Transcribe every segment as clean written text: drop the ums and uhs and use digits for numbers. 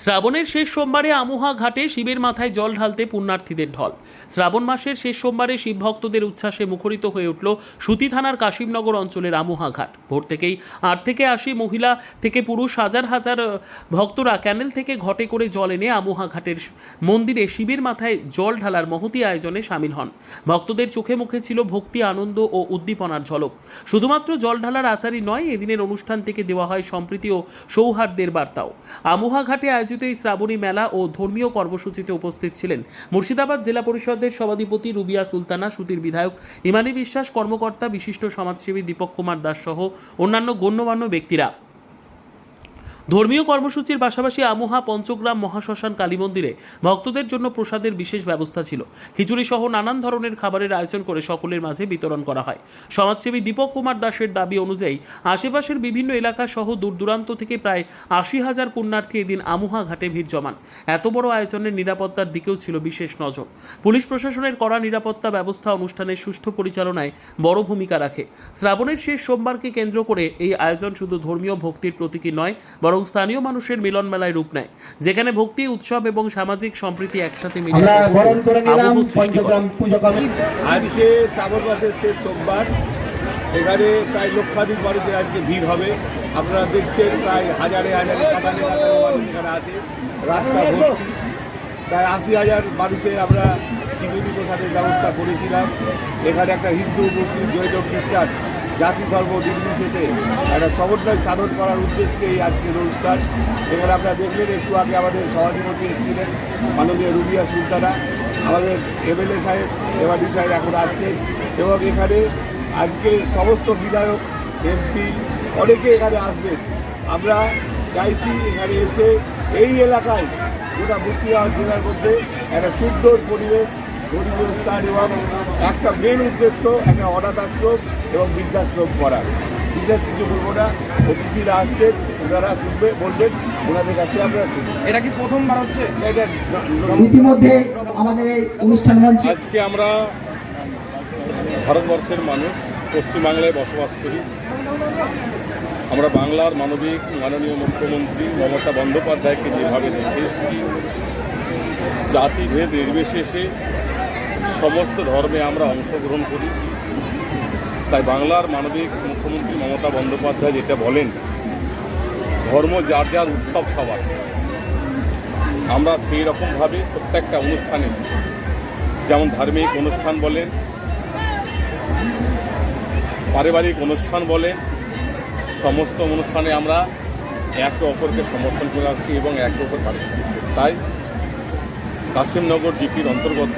শ্রাবণের শেষ সোমবারে আমুহা ঘাটে শিবের মাথায় জল ঢালতে পুণ্যার্থীদের ঢল। শ্রাবণ মাসের শেষ সোমবারে শিব ভক্তদের উচ্ছ্বাসে মুখরিত হয়ে উঠল সুতি থানার কাশিমনগর অঞ্চলের আমুহা ঘাট। ভোর থেকেই 8 থেকে 80 মহিলা থেকে পুরুষ হাজার হাজার ভক্তরা ক্যানেল থেকে ঘটে করে জল এনে আমুহা ঘাটের মন্দিরে শিবের মাথায় জল ঢালার মহতী আয়োজনে সামিল হন। ভক্তদের চোখে মুখে ছিল ভক্তি, আনন্দ ও উদ্দীপনার ঝলক। শুধুমাত্র জল ঢালার আচারই নয়, এদিনের অনুষ্ঠান থেকে দেওয়া হয় সম্প্রীতি ও সৌহার্দ্যের বার্তাও। আমুহা ঘাটে আয়োজিত এই শ্রাবণী মেলা ও ধর্মীয় কর্মসূচিতে উপস্থিত ছিলেন মুর্শিদাবাদ জেলা পরিষদের সভাধিপতি রুবিয়া সুলতানা, সুতির বিধায়ক ইমানি বিশ্বাস, কর্মকর্তা বিশিষ্ট সমাজসেবী দীপক কুমার দাস সহ অন্যান্য গণ্যমান্য ব্যক্তিরা। ধর্মীয় কর্মসূচির পাশাপাশি আমুহা পঞ্চগ্রাম মহাশ্মশান কালী মন্দিরে ভক্তদের জন্য প্রসাদের বিশেষ ব্যবস্থা ছিল। খিচুড়ি সহ নানান ধরনের খাবারের আয়োজন করে সকলের মাঝে বিতরণ করা হয়। সমাজসেবী দীপক কুমার দাসের দাবি অনুযায়ী আশেপাশের বিভিন্ন এলাকা সহ দূর দূরান্ত থেকে প্রায় 80,000 পুণ্যার্থী এদিন আমুহা ঘাটে ভিড় জমান। এত বড় আয়োজনের নিরাপত্তার দিকেও ছিল বিশেষ নজর। পুলিশ প্রশাসনের কড়া নিরাপত্তা ব্যবস্থা অনুষ্ঠানের সুষ্ঠু পরিচালনায় বড় ভূমিকা রাখে। শ্রাবণের শেষ সোমবারকে কেন্দ্র করে এই আয়োজন শুধু ধর্মীয় ভক্তির প্রতীকী নয়, বরং স্থানীয় মানুষের মিলন মেলায় রূপ নেয়, যেখানে ভক্তি, উৎসব এবং সামাজিক সম্প্রীতি একসাথে মিলে আজকে শ্রাবণ মাসের শেষ সোমবার, এখানে প্রায় লক্ষাধিক মানুষের আজকে ভিড় হবে। আপনারা দেখছেন প্রায় হাজারে হাজারে কাতারে কাতারে মানুষ এখানে আছে। রাস্তা ভর্তি, প্রায় 80,000 মানুষের আমরা খিচুড়ি প্রসাদের ব্যবস্থা করেছিলাম। এখানে একটা হিন্দু, মুসলিম, জৈন, খ্রিস্টান জাতি ধর্ম নির্বিশেষে একটা সমন্বয় সাধন করার উদ্দেশ্যেই আজকের অনুষ্ঠান। এখানে আপনারা দেখলেন একটু আগে আমাদের সভাধিপতি এসেছিলেন মাননীয় রুবিয়া সুলতানা, আমাদের এমএলএ সাহেব, এমআরডি সাহেব এখন আসছেন, এবং এখানে আজকে সমস্ত বিধায়ক, এমপি অনেকে এখানে আসবেন। আমরা চাইছি এখানে এসে এই এলাকায় গোটা মুর্শিদাবাদ জেলার মধ্যে একটা সুন্দর পরিবেশ, ধর্মীয় স্থান এবং একটা মেন উদ্দেশ্য একটা অনাথ আশ্রম এবং বৃদ্ধাশ্রম করা। বিশেষ কিছু বলবো না, অতিথিরা আসছেন, ওনারা শুনবে, বলবেন, ওনাদের কাছে আমরা শুনবো। এটা কি প্রথমবার হচ্ছে? এটা ইতিমধ্যে আমাদের এই অনুষ্ঠান মঞ্চে আজকে আমরা ভারতবর্ষের মানুষ, পশ্চিমবাংলায় বসবাস করি। আমরা বাংলার মাননীয় মুখ্যমন্ত্রী মমতা বন্দ্যোপাধ্যায়কে যেভাবে দেখে এসেছি, জাতিভেদ নির্বিশেষে সমস্ত ধর্মে আমরা অংশগ্রহণ করি। তাই বাংলার মানবিক মুখ্যমন্ত্রী মমতা বন্দ্যোপাধ্যায় যেটা বলেন, ধর্ম যার যার, উৎসব সবার, আমরা সেই রকমভাবে প্রত্যেকটা অনুষ্ঠানে, যেমন ধার্মিক অনুষ্ঠান বলেন, পারিবারিক অনুষ্ঠান বলেন, সমস্ত অনুষ্ঠানে আমরা একে অপরকে সমর্থন করে আসছি এবং একে অপর পারিশ্রমিক করি। তাই কাশিমনগর ডিপির অন্তর্গত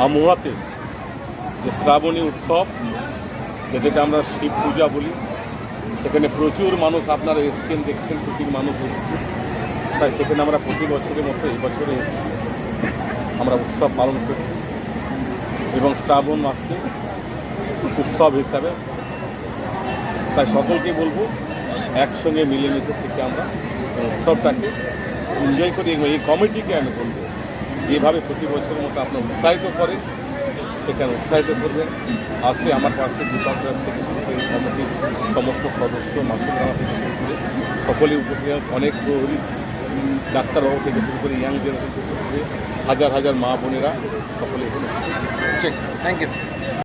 আমুহাতে যে শ্রাবণী উৎসব, যেটাকে আমরা শিব পূজা বলি, সেখানে প্রচুর মানুষ আপনারা এসছেন, দেখছেন, প্রচুর মানুষ এসছে। তাই সেখানে আমরা প্রতি বছরের মতো এই বছরে এসেছি, আমরা উৎসব পালন করি এবং শ্রাবণ মাসকে উৎসব হিসাবে। তাই সকলকে বলবো একসঙ্গে মিলেমিশে থেকে আমরা উৎসবটাকে এনজয় করি। এবং এই কমিটিকে আমি বলবো যেভাবে প্রতি বছরের মতো আপনার উৎসাহিত করেন, সেখানে উৎসাহিত করবেন। আসে আমার পাশে দীপক দাস থেকে শুরু করে কমিটির সমস্ত সদস্য, মাসুদ রানা থেকে শুরু করে সকলেই উপস্থিত, অনেক প্রহরী, ডাক্তারবাবু থেকে শুরু করে ইয়াং জেনারেশন থেকে শুরু করে হাজার হাজার মা বোনেরা সকলে এখানে। ঠিক, থ্যাংক ইউ।